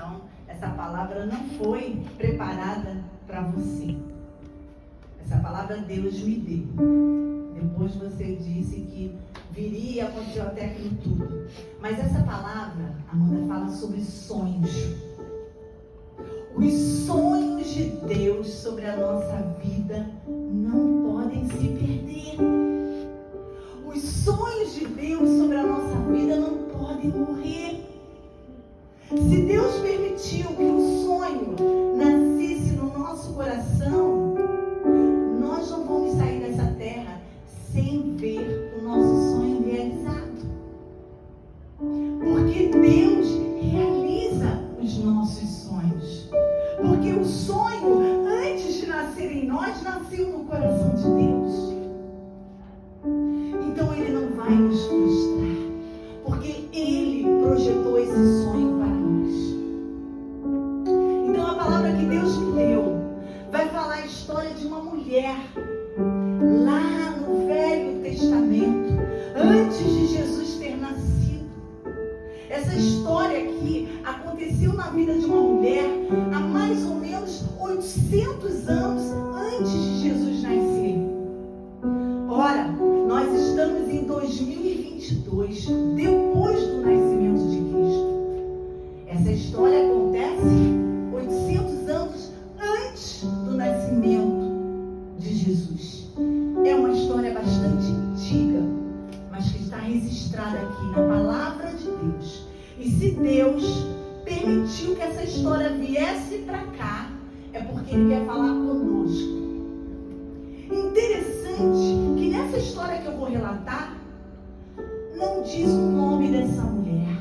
Então, essa palavra não foi preparada para você. Essa palavra Deus me deu. Depois você disse que viria e aconteceu até aquilo tudo. Mas essa palavra, Amanda, fala sobre sonhos. Os sonhos de Deus sobre a nossa vida não podem se perder. Os sonhos de Deus sobre a nossa vida não podem morrer. Se Deus permitiu que o sonho nascesse no nosso coração, nós não vamos sair dessa terra sem ver o nosso sonho realizado. Porque Deus realiza os nossos sonhos. Porque o sonho, antes de nascer em nós, nasceu no coração de Deus. Então Ele não vai nos frustrar, porque Ele projetou esse sonho para nós. Então a palavra que Deus me deu vai falar a história de uma mulher lá no Velho Testamento, antes de Jesus ter nascido. Essa história aqui aconteceu na vida de uma mulher há mais ou menos 800 anos antes de Jesus nascer. Ora, nós estamos em 2022, depois do nascimento de Cristo. Essa história acontece 800 anos antes do nascimento de Jesus. É uma história bastante antiga, mas que está registrada aqui na palavra de Deus. E se Deus permitiu que essa história viesse para cá, é porque Ele quer falar conosco. Interessante que nessa história que eu vou relatar, não diz o nome dessa mulher.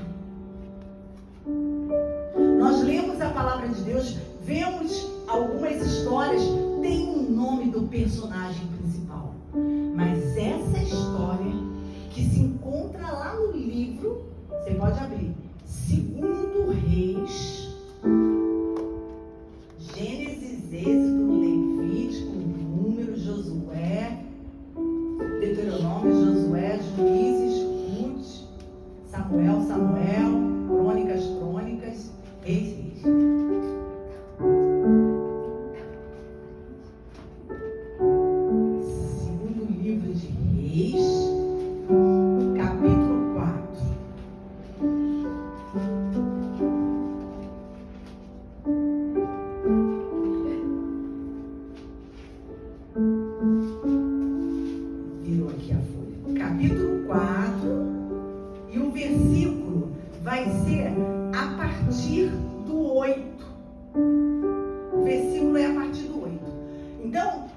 Nós lemos a palavra de Deus, vemos algumas histórias, tem um nome do personagem principal. Mas essa história que se encontra lá no livro, você pode abrir, 2 Reis, Gênesis, Êxodo, Levítico, Números, Josué, Deuteronômio, Josué, Juízes, Ruth, Samuel, Crônicas, Reis. Segundo livro de Reis, capítulo 4. Virou aqui a folha. Capítulo 4. E o versículo vai ser a partir do 8. O versículo é a partir do 8. Então,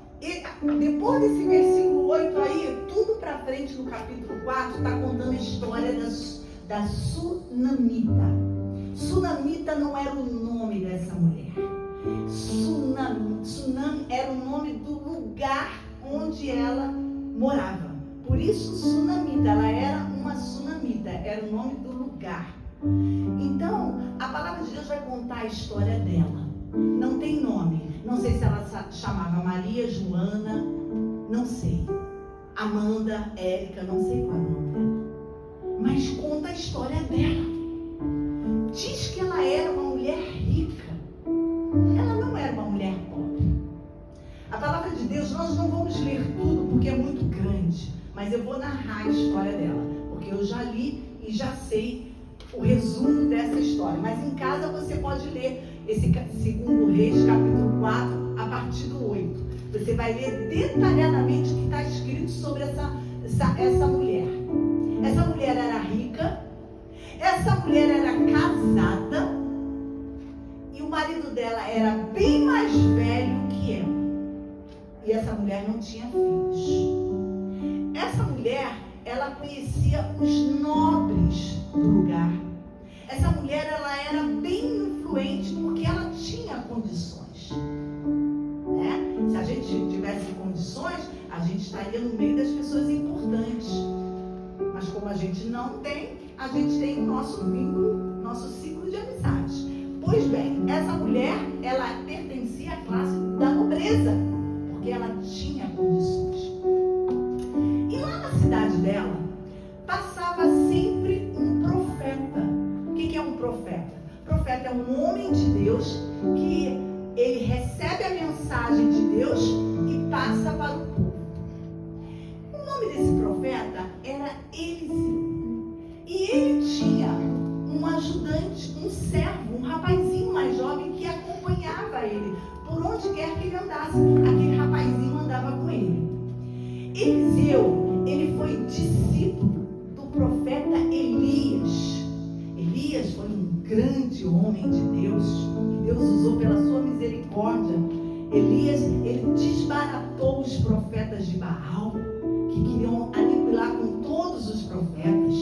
depois desse versículo 8 aí, tudo para frente no capítulo 4 está contando a história da Sunamita. Sunamita não era o nome dessa mulher. Sunam era o nome do lugar onde ela morava. Por isso Sunamita, ela era uma Sunamita, era o nome do lugar. Então, a palavra de Deus vai contar a história dela. Não tem nome. Não sei se ela chamava Maria, Joana, não sei. Amanda, Érica, não sei qual é o nome dela. Mas conta a história dela. Diz que ela era uma mulher rica. Ela não era uma mulher pobre. A palavra de Deus, nós não vamos ler tudo porque é muito grande. Mas eu vou narrar a história dela. Porque eu já li e já sei o resumo dessa história. Mas em casa você pode ler esse 2 Reis, capítulo 4, a partir do 8. Você vai ler detalhadamente o que está escrito sobre essa mulher. Essa mulher era rica, essa mulher era casada, e o marido dela era bem mais velho que ela. E essa mulher não tinha filhos. Essa mulher, ela conhecia os nobres do lugar. Essa mulher, ela era bem influente porque ela tinha condições. Né? Se a gente tivesse condições, a gente estaria no meio das pessoas importantes. Mas como a gente não tem, a gente tem o nosso vínculo, nosso ciclo de amizades. Pois bem, essa mulher, ela pertencia à classe da nobreza, porque ela tinha condições. E lá na cidade dela, passava sempre um profeta. O que é um profeta? Profeta é é um homem de Deus que ele recebe a mensagem de Deus e passa para o povo. O nome desse profeta era Eliseu. E ele tinha um ajudante, um servo, um rapazinho mais jovem que acompanhava ele por onde quer que ele andasse. Aquele rapazinho andava com ele. Eliseu, ele foi discípulo do profeta Elias. Elias foi um grande homem de Deus, que Deus usou pela sua misericórdia. Elias, ele desbaratou os profetas de Baal, que queriam aniquilar com todos os profetas.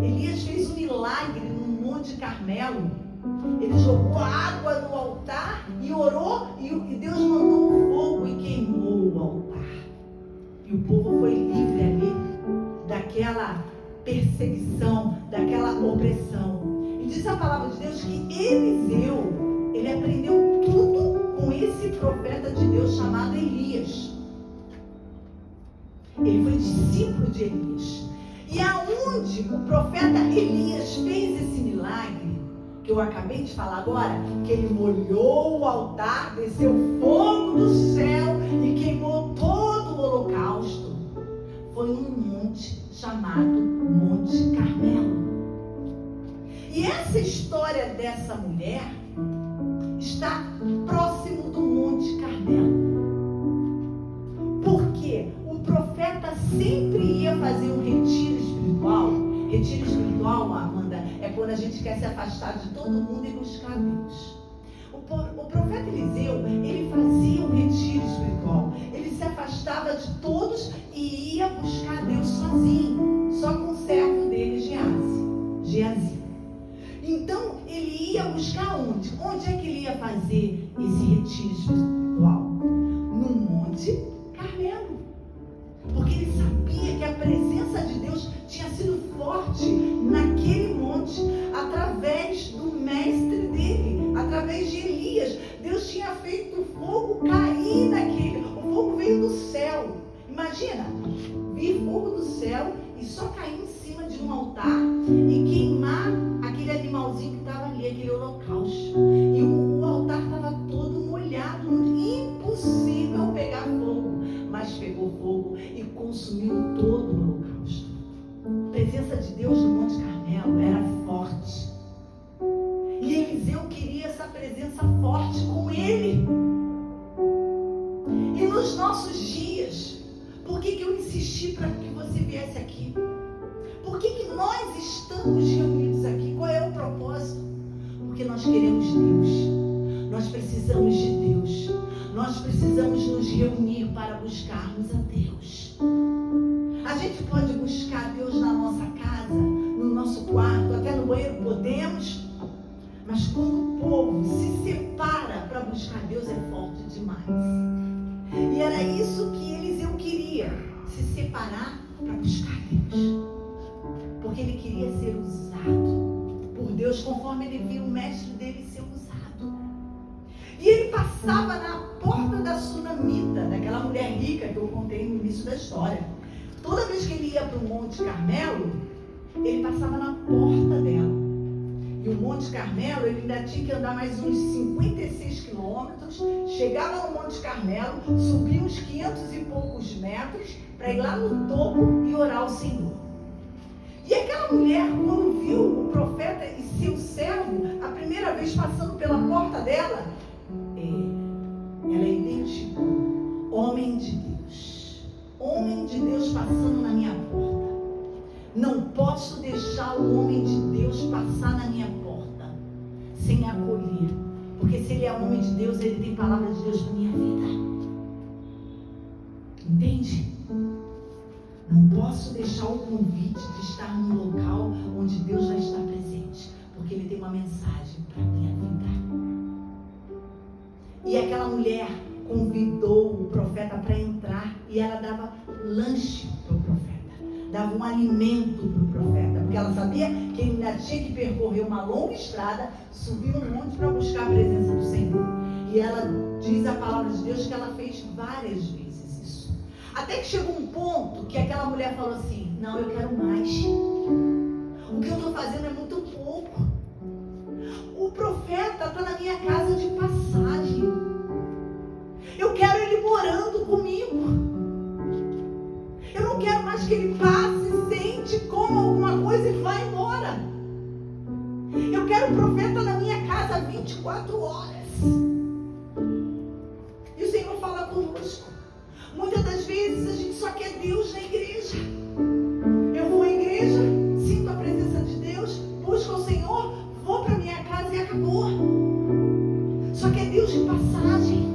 Elias fez um milagre no Monte Carmelo. Ele jogou água no altar e orou, e Deus mandou um fogo e queimou o altar. E o povo foi livre ali daquela perseguição, daquela opressão. E diz a palavra de Deus que Eliseu, ele aprendeu tudo com esse profeta de Deus chamado Elias. Ele foi discípulo de Elias. E aonde o profeta Elias fez esse milagre, que eu acabei de falar agora, que ele molhou o altar, desceu fogo do céu e queimou todo o holocausto, foi um monte chamado Monte Carmelo. E essa história dessa mulher está próximo do Monte Carmelo. Porque o profeta sempre ia fazer um retiro espiritual. Retiro espiritual, Amanda, é quando a gente quer se afastar de todo mundo e buscar Deus. O profeta Eliseu, ele fazia um retiro espiritual. Ele se afastava de todos e ia buscar Deus sozinho, só com o servo dele, Geazi. Então, ele ia buscar onde? Onde é que ele ia fazer esse retiro espiritual? No Monte Carmelo. Porque ele sabia que a presença de Deus tinha sido forte naquele monte, através do mestre dele, através de Elias. Deus tinha feito o fogo cair naquele, o fogo veio do céu. Imagina, vir fogo do céu e só cair em cima de um altar e queimar aquele animalzinho que estava ali, aquele holocausto. E o altar estava todo molhado, impossível pegar fogo. Mas pegou fogo e consumiu todo o holocausto. A presença de Deus no Monte Carmelo era forte. E Eliseu queria essa presença forte com ele. E nos nossos dias, por que eu insisti para que você viesse aqui? Por que nós estamos reunidos aqui? Qual é o propósito? Porque nós queremos Deus. Nós precisamos de Deus. Nós precisamos nos reunir para buscarmos a Deus. A gente pode buscar Deus na nossa casa, no nosso quarto, até no banheiro podemos. Mas quando o povo se separa para buscar Deus, é forte demais. E era isso que Eliseu queria, se separar para buscar Deus. Porque ele queria ser usado por Deus, conforme ele viu o mestre dele ser usado. E ele passava na porta da sunamita, daquela mulher rica que eu contei no início da história. Toda vez que ele ia para o Monte Carmelo, ele passava na porta dela. E o Monte Carmelo, ele ainda tinha que andar mais uns 56 quilômetros, chegava no Monte Carmelo, subia uns 500 e poucos metros, para ir lá no topo e orar ao Senhor. E aquela mulher, quando viu o profeta e seu servo, a primeira vez passando pela porta dela, ela identificou: homem de Deus passando na minha porta. Não posso deixar o homem de Deus passar na minha porta sem acolher, porque se ele é homem de Deus, ele tem palavra de Deus na minha vida. Entende? Não posso deixar o convite de estar num local onde Deus já está presente, porque ele tem uma mensagem para a minha vida. E aquela mulher convidou o profeta para entrar, e ela dava lanche para o profeta, dava um alimento para o profeta, porque ela sabia que ele ainda tinha que percorrer uma longa estrada, subir um monte para buscar a presença do Senhor. E ela diz a palavra de Deus que ela fez várias vezes isso, até que chegou um ponto que aquela mulher falou assim: não, eu quero mais, o que eu estou fazendo é muito pouco. O profeta está na minha casa de passagem. Eu quero ele morando comigo. Eu não quero mais que ele passe, sente, coma alguma coisa e vá embora. Eu quero o profeta na minha casa 24 horas. E o Senhor fala conosco. Muitas das vezes a gente só quer Deus na igreja. Eu vou à igreja, sinto a presença de Deus, busco o Senhor, vou para minha casa e acabou. Só que é Deus de passagem.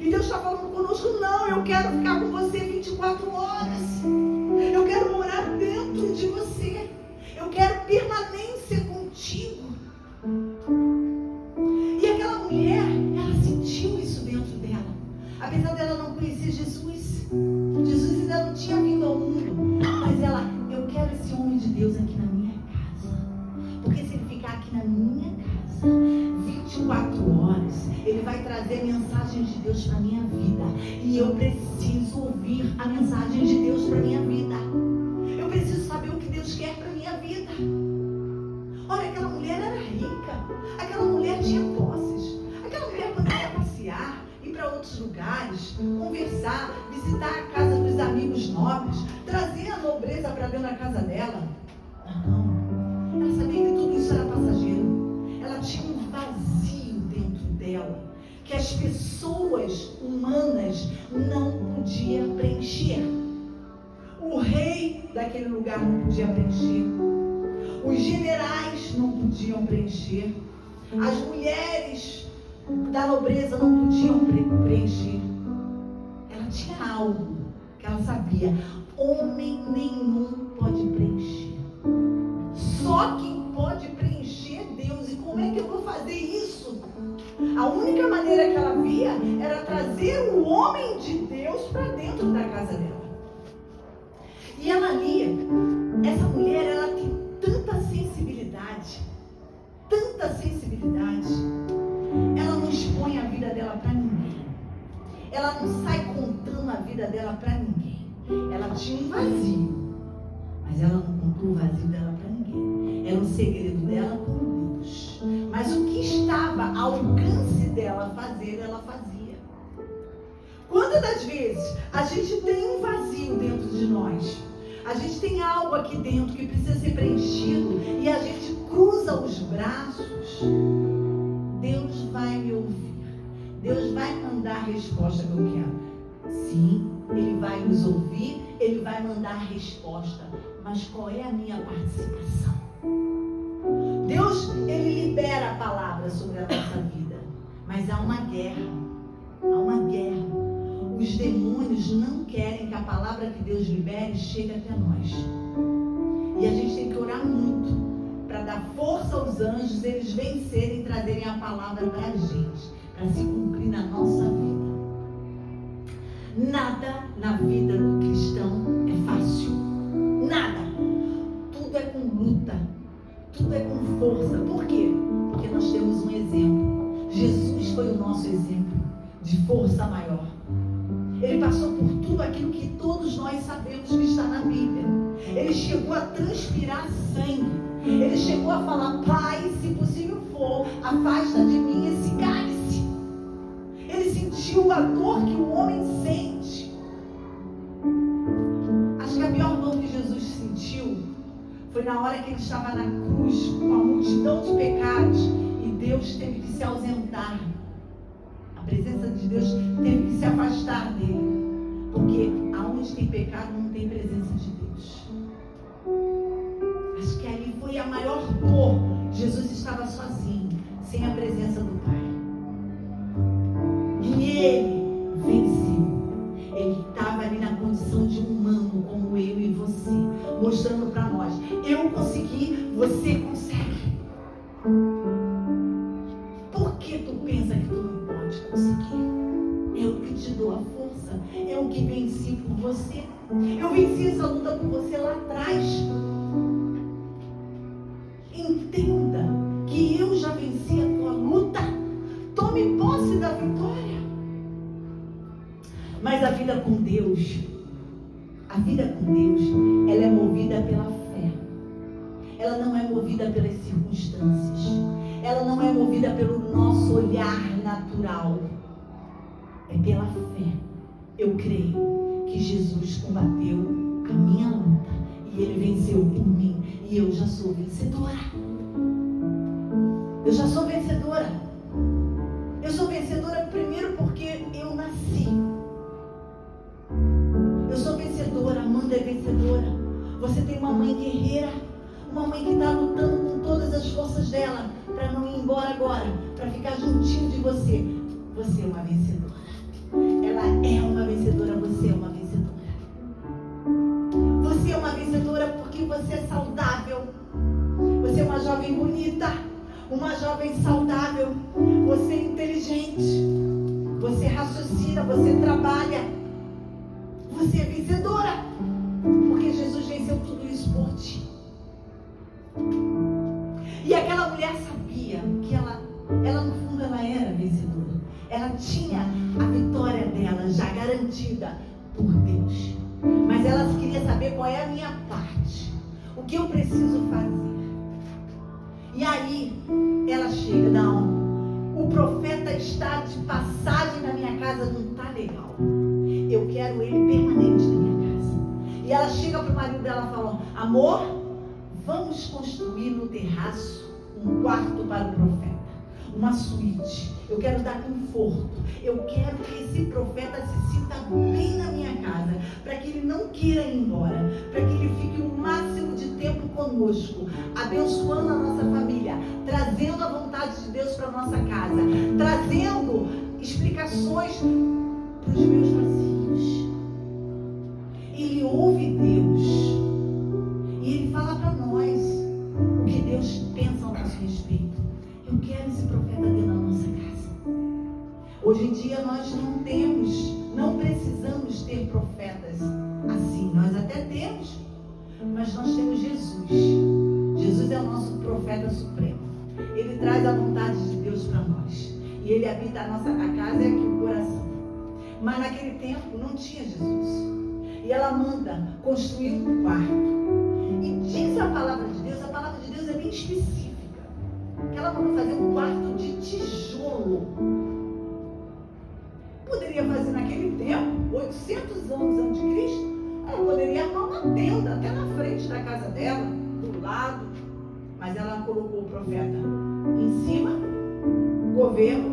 E Deus está falando conosco, não, eu quero ficar com você 24 horas. Eu quero morar dentro de você. Eu quero permanência contigo. E aquela mulher, ela sentiu isso dentro dela. Apesar dela não conhecer Jesus, Jesus ainda não tinha vindo ao mundo. Mas ela, eu quero esse homem de Deus aqui na minha casa. Porque se ele ficar aqui na minha casa 24 horas, ele vai trazer mensagens de Deus para a minha vida. E eu preciso ouvir a mensagem de Deus para a minha vida. Eu preciso saber o que Deus quer para a minha vida. Olha, aquela mulher era rica. Aquela mulher tinha posses. Aquela mulher poderia passear, ir para outros lugares, conversar, visitar a casa dos amigos nobres, trazer a nobreza para dentro da casa dela. Não. Ela sabia que tudo isso era passageiro. Ela tinha um vazio dentro dela que as pessoas humanas não podiam preencher. O rei daquele lugar não podia preencher. Os generais não podiam preencher. As mulheres da nobreza não podiam preencher. Ela tinha algo que ela sabia. Homem nenhum pode preencher. Só quem pode preencher é Deus. E como é que eu vou fazer isso? A única maneira que ela via era trazer o homem de Deus para dentro da casa dela. E ela ali, essa mulher, ela tem tanta sensibilidade, ela não expõe a vida dela para ninguém, ela não sai contando a vida dela para ninguém. Ela tinha um vazio, mas ela não contou o vazio dela para ninguém. Era um segredo dela com Deus, mas o que estava ao alcance dela fazer, ela fazia. Quantas das vezes a gente tem um vazio dentro de nós? A gente tem algo aqui dentro que precisa ser preenchido e a gente cruza os braços. Deus vai me ouvir. Deus vai mandar a resposta que eu quero. Sim, Ele vai nos ouvir, Ele vai mandar a resposta. Mas qual é a minha participação? Deus, Ele libera a palavra sobre a nossa vida. Mas há uma guerra. Há uma guerra. Os demônios não querem que a palavra que Deus libere chegue até nós. E a gente tem que orar muito para dar força aos anjos, eles vencerem e trazerem a palavra para a gente, para se cumprir na nossa vida. Nada na vida do cristão é fácil. Nada. Tudo é com luta. Tudo é com força. Por quê? Porque nós temos um exemplo. Jesus foi o nosso exemplo de força maior. Ele passou por tudo aquilo que todos nós sabemos que está na Bíblia. Ele chegou a transpirar sangue. Ele chegou a falar, Pai, se possível for, afasta de mim esse cálice. Ele sentiu a dor que o homem sente. Acho que a pior dor que Jesus sentiu foi na hora que ele estava na cruz, com a multidão de pecados, e Deus teve que se ausentar. A presença de Deus teve que se afastar dele. Porque aonde tem pecado não tem presença de Deus. Acho que ali foi a maior dor. Jesus estava sozinho, sem a presença do Pai. E ele venceu. Ele estava ali na condição de humano, como eu e você, mostrando para nós: eu consegui, você consegue. Por que tu pensa que tu não pode conseguir? Eu que te dou a força, eu que venci por você. Eu venci essa luta por você lá atrás. Entenda que eu já venci a tua luta. Tome posse da vitória. Mas a vida com Deus, ela é movida pela fé. Ela não é movida pelas circunstâncias. ela não é movida pelo nosso olhar natural. É pela fé. Eu creio que Jesus combateu a minha luta e Ele venceu por mim. E eu já sou vencedora. Eu já sou vencedora. Eu sou vencedora primeiro porque eu nasci. Eu sou vencedora. Amanda é vencedora. Você tem uma mãe guerreira. Uma mãe que está lutando com todas as forças dela para não ir embora agora, para ficar juntinho de você. Você é uma vencedora. Ela é uma vencedora. Você é uma vencedora. Você é uma vencedora porque você é saudável. Você é uma jovem bonita. Uma jovem saudável. Você é inteligente. Você raciocina. Você trabalha. Você é vencedora. Porque Jesus venceu tudo isso por ti. E aquela mulher sabia que ela no fundo ela era vencedora. Ela tinha a vitória dela já garantida por Deus. Mas ela queria saber qual é a minha parte. O que eu preciso fazer. E aí ela chega, não, o profeta está de passagem na minha casa, não está legal. Eu quero ele permanente na minha casa. E ela chega para o marido dela e fala, amor, vamos construir no terraço um quarto para o profeta. Uma suíte. Eu quero dar conforto. Eu quero que esse profeta se sinta bem na minha casa. Para que ele não queira ir embora. Para que ele fique o máximo de tempo conosco. Abençoando a nossa família. Trazendo a vontade de Deus para a nossa casa. Trazendo explicações para os meus vazios. Ele ouve Deus. E ele fala para nós o que Deus pensa ao nosso respeito. Eu quero esse profeta dentro da nossa casa. Hoje em dia nós não precisamos ter profetas assim. Nós até temos, mas nós temos Jesus. Jesus é o nosso profeta supremo. Ele traz a vontade de Deus para nós. E ele habita a casa e aqui o coração. Mas naquele tempo não tinha Jesus. E ela manda construir um quarto. E diz a palavra de Deus é bem específica. Que ela manda fazer um quarto de tijolo. Poderia fazer naquele tempo, 800 anos antes de Cristo, ela poderia armar uma tenda até na frente da casa dela, do lado. Mas ela colocou o profeta em cima, governo,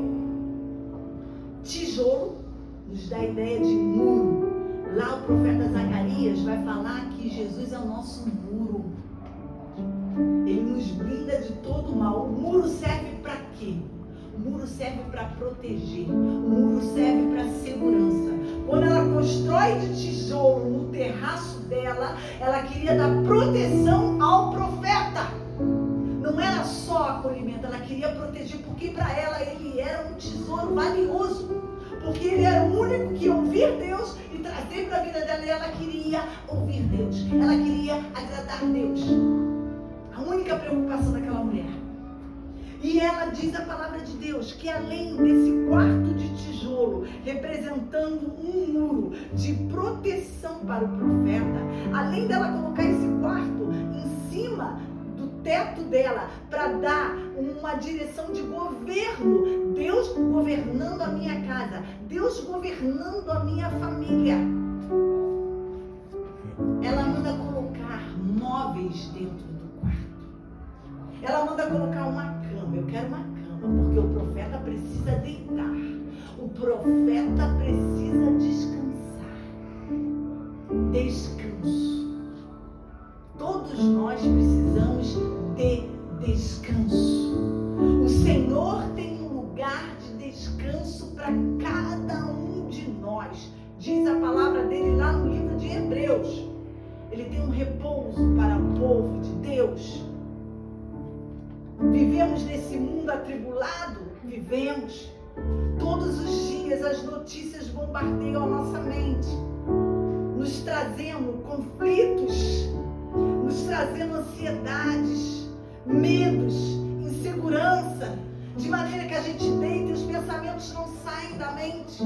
tijolo, nos dá a ideia de muro. Lá o profeta Zacarias vai falar que Jesus é o nosso muro. Ele nos blinda de todo mal. O muro serve para quê? O muro serve para proteger. O muro serve para segurança. Quando ela constrói de tijolo no terraço dela, ela queria dar proteção ao profeta. Não era só acolhimento, ela queria proteger, porque para ela ele era um tesouro valioso. Porque ele era o único que ia ouvir Deus e trazer para a vida dela. E ela queria ouvir Deus. Ela queria agradar Deus. A única preocupação daquela mulher. E ela diz a palavra de Deus que além desse quarto de tijolo, representando um muro de proteção para o profeta, além dela colocar esse quarto em cima do teto dela, para dar uma direção de governo, Deus governando a minha casa, Deus governando a minha família, ela manda colocar móveis dentro do quarto. Ela manda colocar uma cama. Eu quero uma cama, porque o profeta precisa deitar. O profeta precisa descansar. Descanso. Todos nós precisamos de descanso. O Senhor tem um lugar de descanso para cada um de nós. Diz a palavra dele lá no livro de Hebreus. Ele tem um repouso para o povo de Deus. Vivemos nesse mundo atribulado? Vivemos. Todos os dias as notícias bombardeiam a nossa mente, nos trazendo conflitos, nos trazendo ansiedades, medos, insegurança, de maneira que a gente deita e os pensamentos não saem da mente.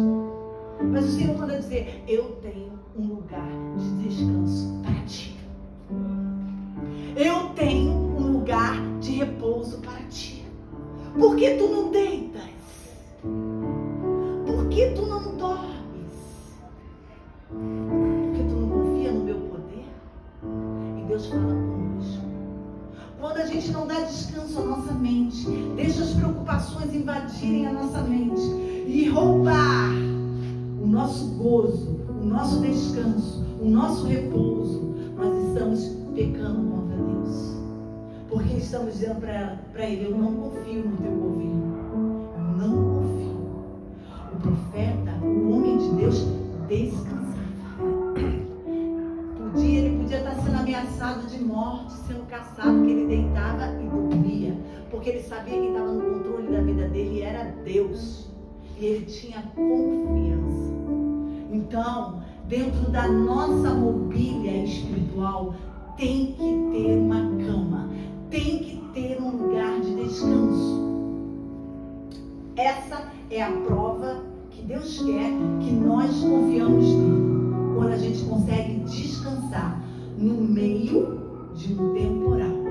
Mas o Senhor manda dizer: eu tenho um lugar de descanso para ti. Eu tenho um lugar de repouso para ti. Por que tu não deitas? Por que tu não dormes? Porque tu não confia no meu poder? E Deus fala conosco. Quando a gente não dá descanso à nossa mente, deixa as preocupações invadirem a nossa mente e roubar o nosso gozo, o nosso descanso, o nosso repouso, nós estamos pecando contra Deus. Porque estamos dizendo para Ele: eu não confio no teu governo. Eu não confio. O profeta, o homem de Deus, descansava. Ele podia estar sendo ameaçado de morte, sendo caçado, que ele deitava e dormia. Porque ele sabia que estava no controle da vida dele e era Deus. E ele tinha confiança. Então, dentro da nossa mobília espiritual, tem que ter uma cama, tem que ter um lugar de descanso. Essa é a prova que Deus quer que nós confiamos nele. Quando a gente consegue descansar no meio de um temporal.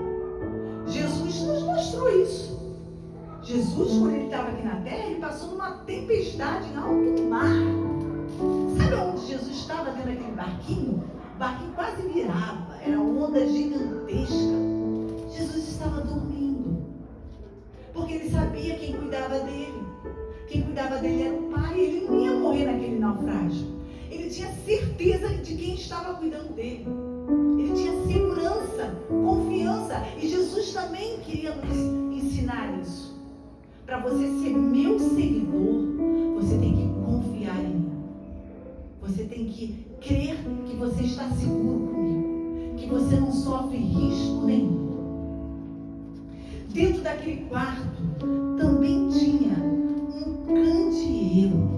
Jesus nos mostrou isso. Jesus, quando ele estava aqui na terra, ele passou numa tempestade em alto mar. Sabe onde Jesus estava dentro daquele barquinho? O barquinho quase virava, era onda gigantesca. Jesus estava dormindo, porque ele sabia quem cuidava dele. Quem cuidava dele era o Pai. Ele não ia morrer naquele naufrágio. Ele tinha certeza de quem estava cuidando dele. Ele tinha segurança, confiança. E Jesus também queria nos ensinar isso. Para você ser meu seguidor, você tem que confiar em mim. Você tem que crer que você está seguro comigo, que você não sofre risco nenhum. Dentro daquele quarto também tinha um candeeiro.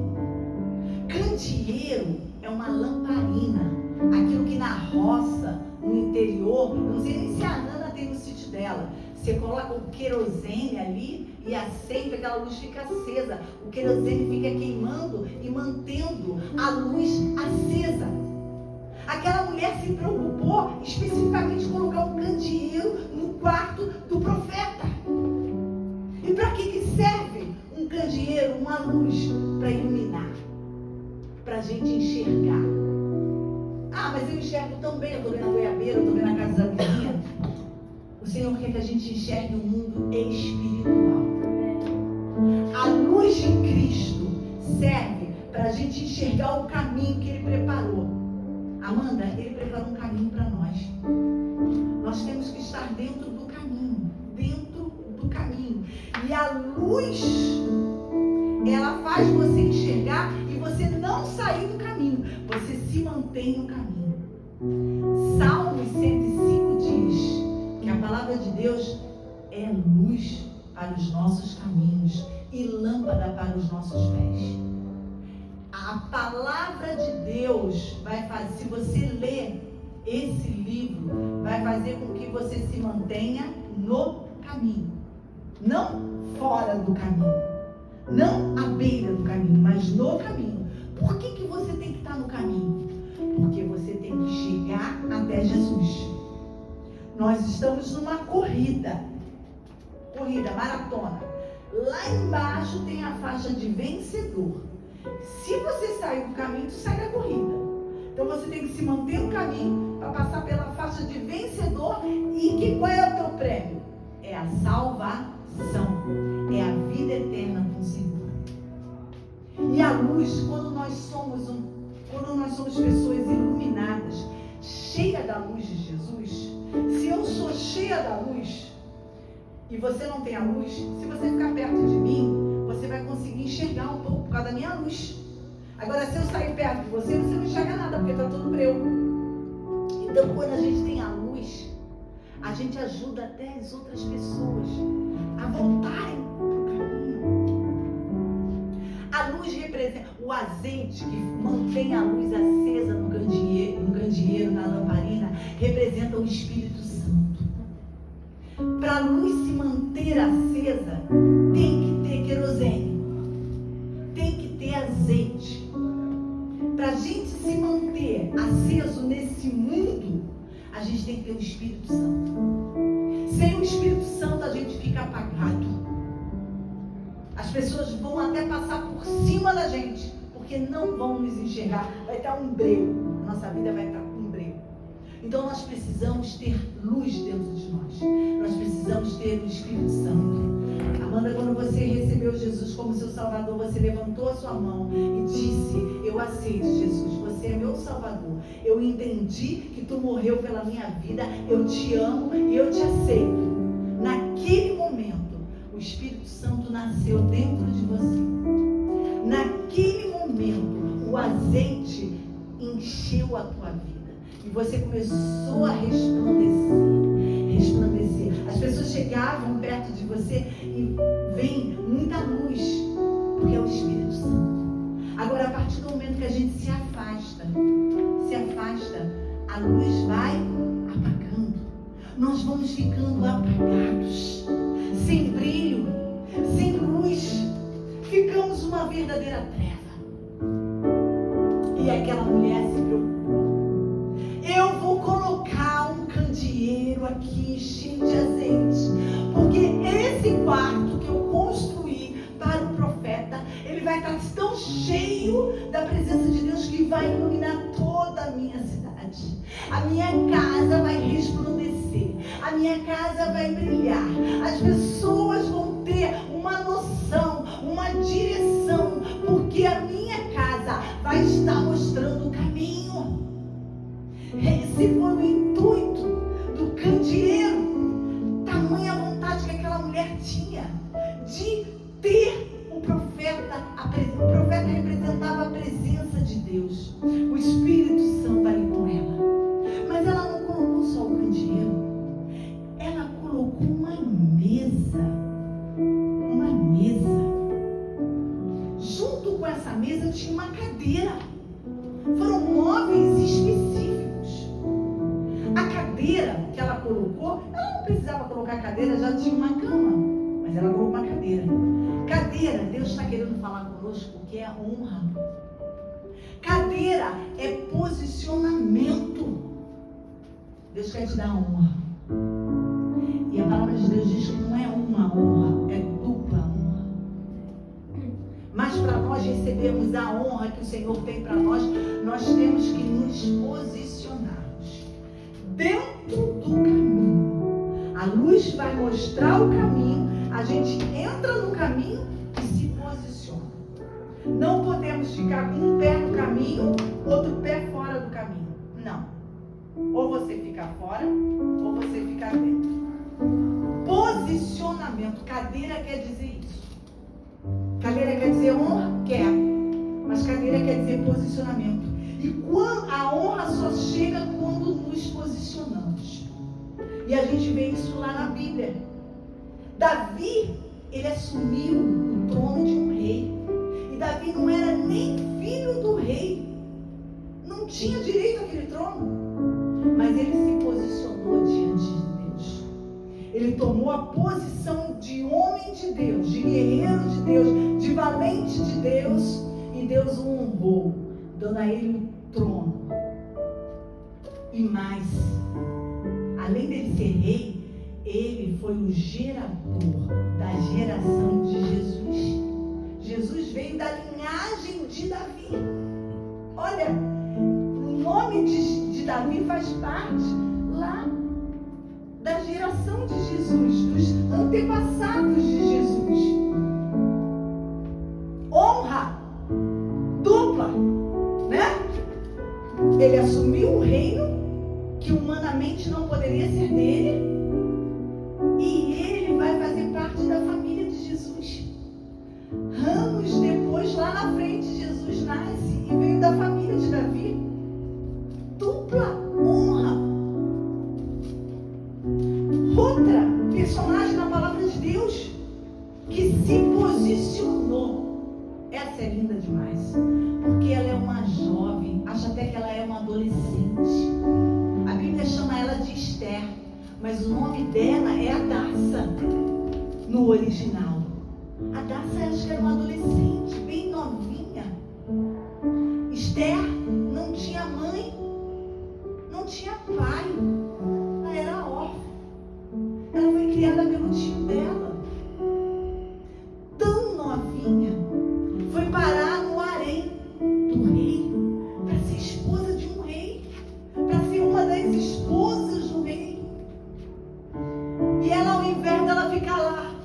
Candeeiro é uma lamparina, aquilo que na roça, no interior, eu não sei nem se a Nana tem no sítio dela, você coloca o querosene ali e acende, aquela luz fica acesa, o querosene fica queimando e mantendo a luz acesa. Aquela mulher se preocupou especificamente em colocar um candeeiro no quarto do profeta. E para que serve um candeeiro, uma luz? Para iluminar, para a gente enxergar. Ah, mas eu enxergo tão bem, eu estou vendo a goiabeira, eu estou vendo a casa da vizinha. O Senhor quer que a gente enxergue o mundo espiritual. A luz de Cristo serve para a gente enxergar o caminho que Ele preparou. Amanda, Ele preparou um caminho para nós. Nós temos que estar dentro do caminho. Dentro do caminho. E a luz, ela faz você enxergar e você não sair do caminho. Você se mantém no caminho. Salmos 105 diz que a palavra de Deus é luz para os nossos caminhos e lâmpada para os nossos pés. A palavra de Deus vai fazer, se você ler esse livro, vai fazer com que você se mantenha no caminho. Não fora do caminho. Não à beira do caminho, mas no caminho. Por que você tem que estar no caminho? Porque você tem que chegar até Jesus. Nós estamos numa corrida, maratona. Lá embaixo tem a faixa de vencedor. Se você sair do caminho, tu sai da corrida. Então você tem que se manter no caminho para passar pela faixa de vencedor. E qual é o teu prêmio? É a salvação. É a vida eterna com o Senhor. E a luz, quando nós somos pessoas iluminadas, cheias da luz de Jesus. Se eu sou cheia da luz e você não tem a luz, se você ficar perto de mim, você vai conseguir enxergar um pouco por causa da minha luz. Agora, se eu sair perto de você, você não enxerga nada, porque está tudo breu. Então, quando a gente tem a luz, a gente ajuda até as outras pessoas a voltarem para o caminho. A luz representa o azeite que mantém a luz acesa no candeeiro, na lamparina, representa o Espírito Santo. Para a luz se manter acesa, tem que ter querosene, tem que ter azeite. Para a gente se manter aceso nesse mundo, a gente tem que ter o Espírito Santo. Sem o Espírito Santo, a gente fica apagado. As pessoas vão até passar por cima da gente, porque não vão nos enxergar. Vai estar um breu. A nossa vida vai estar um breu. Então nós precisamos ter luz dentro de nós. Nós precisamos ter o Espírito Santo. Amanda, quando você recebeu Jesus como seu Salvador, você levantou a sua mão e disse: eu aceito, Jesus, você é meu Salvador. Eu entendi que tu morreu pela minha vida, eu te amo e eu te aceito. Naquele momento, o Espírito Santo nasceu dentro de você. Naquele momento, o azeite encheu a tua vida. E você começou a resplandecer. As pessoas chegavam perto de você e vem muita luz, porque é o Espírito Santo. Agora, a partir do momento que a gente se afasta, a luz vai apagando. Nós vamos ficando apagados, sem brilho, sem luz. Ficamos uma verdadeira treva. E aquela mulher se preocupou. Eu vou colocar um candeeiro aqui cheio de azeite, porque esse quarto que eu construí para o profeta, ele vai estar tão cheio da presença de Deus que vai iluminar toda a minha cidade. A minha casa vai resplandecer, a minha casa vai brilhar. As pessoas vão ter uma noção, uma direção, porque a minha casa vai estar mostrando o caminho. Esse foi o intuito do candeeiro. Tamanha vontade que aquela mulher tinha de ter o profeta. O profeta representava a presença de Deus. O Espírito Santo ali com ela. Mas ela não colocou só o candeeiro. Ela colocou uma mesa. Uma mesa. Junto com essa mesa tinha uma cadeira. Foram móveis específicos. A cadeira que ela colocou, ela não precisava colocar a cadeira, já tinha uma cama. Mas ela colocou uma cadeira. Cadeira, Deus está querendo falar conosco, que é honra. Cadeira é posicionamento. Deus quer te dar honra. E a palavra de Deus diz que não é uma honra, é dupla honra. Mas para nós recebermos a honra que o Senhor tem para nós, nós temos que nos posicionarmos dentro do caminho. A luz vai mostrar o caminho, a gente entra no caminho e se posiciona. Não podemos ficar com um pé no caminho, outro pé fora do caminho. Não. Ou você fica fora, ou você fica dentro. Posicionamento. Cadeira quer dizer isso. Cadeira quer dizer honra? Quer. Mas cadeira quer dizer posicionamento. E quando a honra só chega quando nos posicionamos. E a gente vê isso lá na Bíblia. Davi, ele assumiu o trono de um rei. E Davi não era nem filho do rei. Não tinha direito àquele trono. Mas ele se posicionou diante de Deus. Ele tomou a posição de homem de Deus, de guerreiro de Deus, de valente de Deus. E Deus o honrou, dando a ele um trono. E mais, além dele ser rei, ele foi o gerador da geração de Jesus. Jesus veio da linhagem de Davi. Olha, o nome de Davi faz parte lá da geração de Jesus, dos antepassados de Jesus. Honra dupla, né? Ele assumiu um reino que humanamente não poderia ser dele, e ele vai fazer parte da família de Jesus. Anos depois, lá na frente, Jesus nasce e veio da família de Davi. Dupla honra. Outra personagem na palavra de Deus que se posicionou. Essa é linda demais, porque ela é uma jovem, acho até que ela é uma adolescente. A Bíblia chama ela de Esther, mas o nome dela é Hadassa no original. Hadassa, acho que era uma adolescente, bem novinha. Esther não tinha mãe, não tinha pai, ela era órfã. Ela foi criada pelo tio dela. Tão novinha foi parar no harém do rei para ser esposa de um rei, para ser uma das esposas do rei. E ela, ao invés dela ficar lá,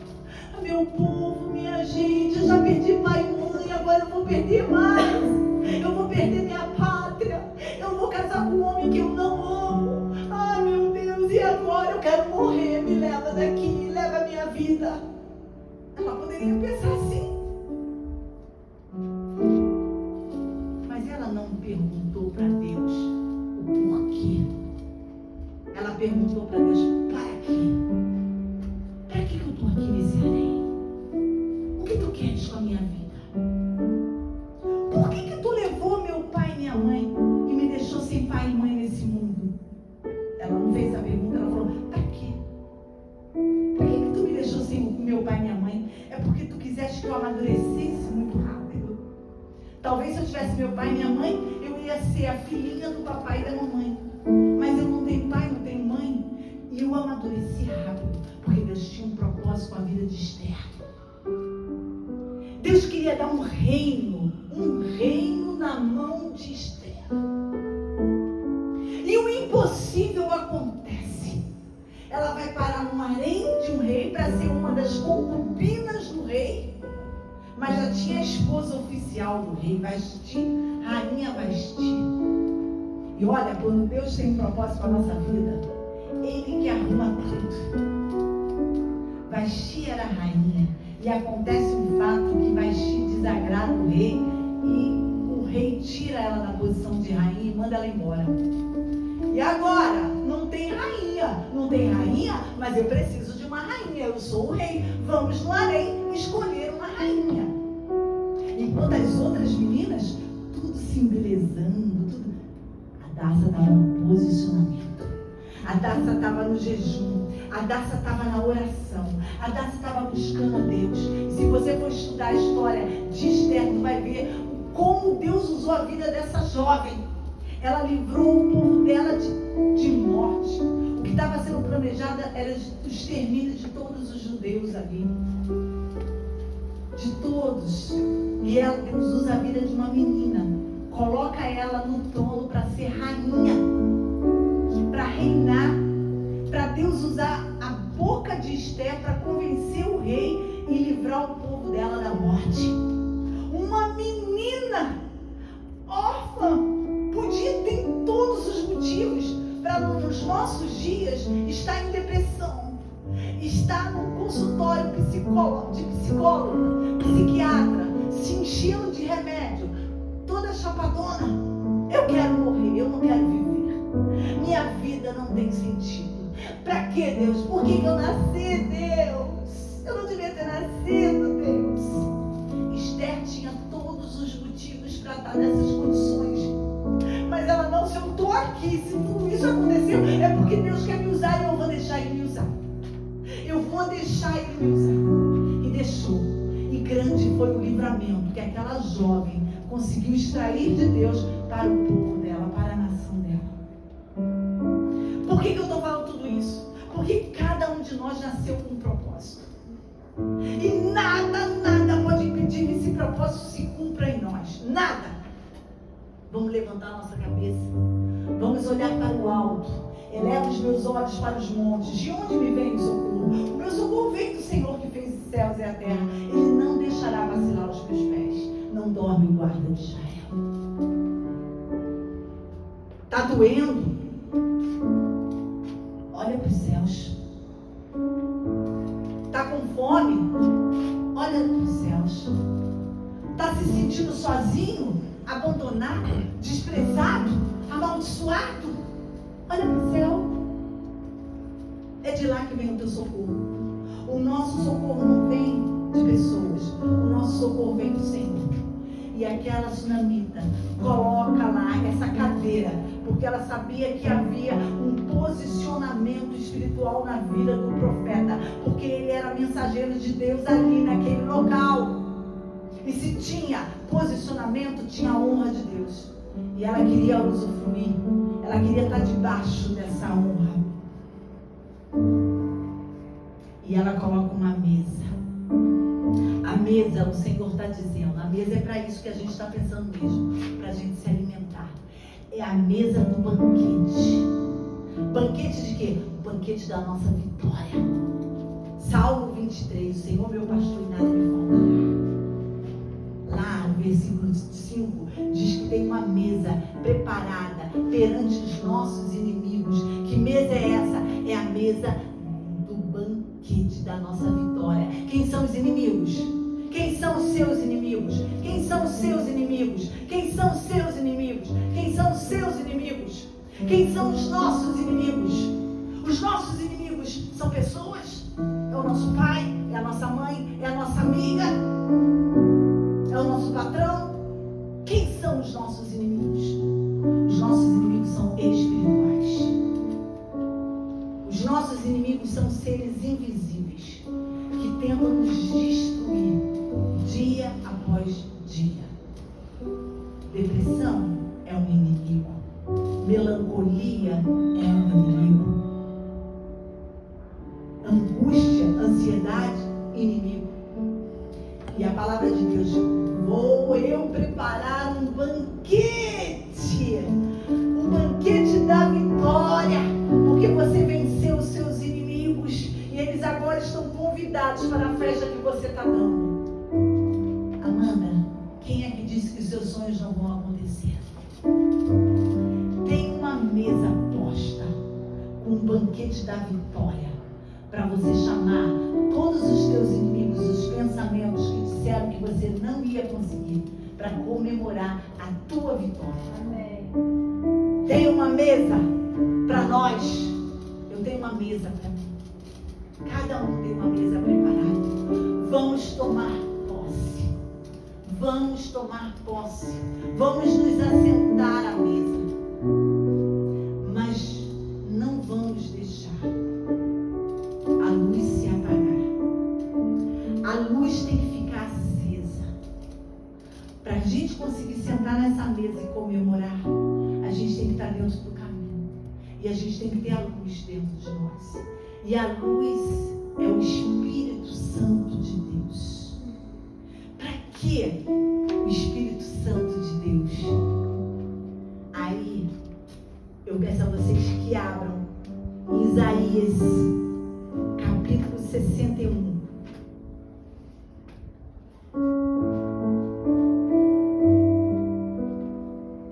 meu povo, minha gente, eu já perdi pai e mãe, agora eu vou perder mais, eu vou perder minha pátria, eu vou casar com um homem que eu não amo, ai meu Deus, e agora eu quero morrer, me leva daqui, leva a minha vida. Ela poderia pensar assim, mas ela não perguntou para Deus o porquê. Ela perguntou para Deus, para quê? Para que eu estou aqui nesse harém? O que tu queres com a minha vida? Por que tu levou meu pai e minha mãe e me deixou sem pai e mãe nesse mundo? Ela não fez essa pergunta, ela falou, para quê? Por que tu me deixou sem meu pai e minha mãe? É porque tu quiseste que eu amadurecesse muito rápido. Talvez se eu tivesse meu pai e minha mãe, eu ia ser a filhinha do papai e da mamãe. Mas eu não tenho pai, não tenho mãe. E eu amadureci rápido, porque Deus tinha um propósito com a vida de Esther. Deus queria dar um reino na mão de Esther. E o impossível acontece. Ela vai parar no harém de um rei para ser uma das concubinas do rei, mas já tinha a esposa oficial do rei, Vasti, rainha Vasti. E olha, quando Deus tem um propósito para a nossa vida, Ele que arruma tudo. Vasti era a rainha, e acontece um fato que Vasti desagrada o rei, e o rei tira ela da posição de rainha e manda ela embora. E agora, não tem rainha, mas eu preciso de uma rainha, eu sou o rei, vamos no harém escolher uma rainha. Enquanto as outras meninas, tudo se embelezando, tudo. A Darsa estava no posicionamento, a Darsa estava no jejum, a Darsa estava na oração, a Darsa estava buscando a Deus. E se você for estudar a história de Esther, tu vai ver como Deus usou a vida dessa jovem. Ela livrou o povo dela de morte. O que estava sendo planejado era o extermínio de todos os judeus ali. De todos. E Deus usa a vida de uma menina. Coloca ela no trono para ser rainha. Para reinar. Para Deus usar a boca de Esther para convencer o rei e livrar o povo dela da morte. Uma menina órfã. Podia ter todos os motivos para nos nossos dias estar em depressão, estar num consultório de psicólogo, psiquiatra, se enchendo de remédio, toda chapadona. Eu quero morrer, eu não quero viver. Minha vida não tem sentido. Para que, Deus? Por que eu nasci, Deus? Eu não devia ter nascido, Deus. Esther tinha todos os motivos para estar nessas condições. Mas ela não, se eu estou aqui, se tudo isso aconteceu, é porque Deus quer me usar e eu vou deixar Ele me usar. Eu vou deixar Ele me usar. E deixou. E grande foi o livramento que aquela jovem conseguiu extrair de Deus para o povo dela, para a nação dela. Por que eu estou falando tudo isso? Porque cada um de nós nasceu com um propósito. E nada pode impedir que esse propósito se cumpra em nós. Nada. Vamos levantar a nossa cabeça. Vamos olhar para o alto. Eleva os meus olhos para os montes. De onde me vem o socorro? O meu socorro vem do Senhor que fez os céus e a terra. Ele não deixará vacilar os meus pés. Não dorme o guarda de Israel. Está doendo? Olha para os céus. Está com fome? Olha para os céus. Está se sentindo sozinho? Abandonado, desprezado, amaldiçoado? Olha para o céu. É de lá que vem o teu socorro. O nosso socorro não vem de pessoas. O nosso socorro vem do Senhor. E aquela sunamita coloca lá essa cadeira, porque ela sabia que havia um posicionamento espiritual na vida do profeta, porque ele era mensageiro de Deus ali naquele local. E se tinha posicionamento, tinha a honra de Deus. E ela queria usufruir. Ela queria estar debaixo dessa honra. E ela coloca uma mesa. A mesa, o Senhor está dizendo, a mesa é para isso que a gente está pensando mesmo, para a gente se alimentar. É a mesa do banquete. Banquete de quê? O banquete da nossa vitória. Salmo 23, o Senhor meu pastor e nada me faltará. Lá no versículo 5 diz que tem uma mesa preparada perante os nossos inimigos. Que mesa é essa? É a mesa do banquete da nossa vitória. Quem são os inimigos? Quem são os seus inimigos? Quem são os seus inimigos? Quem são os seus inimigos? Quem são os seus inimigos? Quem são os nossos inimigos? Os nossos inimigos são pessoas? É o nosso pai? É a nossa mãe? É a nossa amiga? É o nosso patrão? Quem são os nossos inimigos? Os nossos inimigos são espirituais. Os nossos inimigos são seres invisíveis que tentam nos destruir dia após dia. Depressão é um inimigo. Melancolia é um inimigo. Angústia, ansiedade, inimigo. E a palavra de Deus: vou eu preparar um banquete, o banquete da vitória, porque você venceu os seus inimigos e eles agora estão convidados para a festa que você está dando. Amanda, quem é que disse que os seus sonhos não vão acontecer? Tem uma mesa posta com um banquete da vitória para você chamar todos os teus inimigos, os pensamentos que disseram que você não ia conseguir, para comemorar a tua vitória. Amém. Tem uma mesa para nós. Eu tenho uma mesa para mim. Cada um tem uma mesa preparada. Vamos tomar posse. Vamos tomar posse. Vamos nos assentar à mesa. Mas não vamos deixar a luz se apagar. A luz tem que ficar acesa. Para a gente conseguir sentar nessa mesa e comemorar, a gente tem que estar dentro do caminho. E a gente tem que ter a luz dentro de nós. E a luz é o Espírito Santo de Deus. Para que o Espírito Santo de Deus? Aí, eu peço a vocês que abram em Isaías, capítulo 61.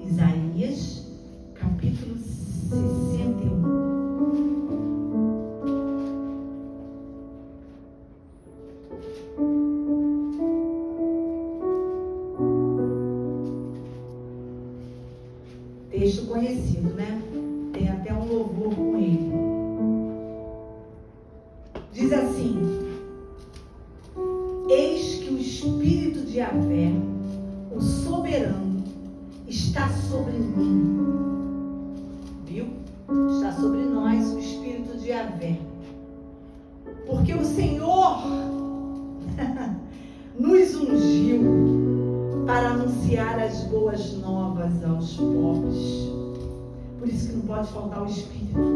Isaías, capítulo 61. Texto conhecido, né? Tem até um louvor com ele. Diz assim: eis que o Espírito de Yahvé, o soberano, está sobre mim. Viu? Está sobre nós o Espírito de Yahvé. Porque o Senhor nos ungiu para anunciar as boas novas aos pobres. Por isso que não pode faltar o Espírito.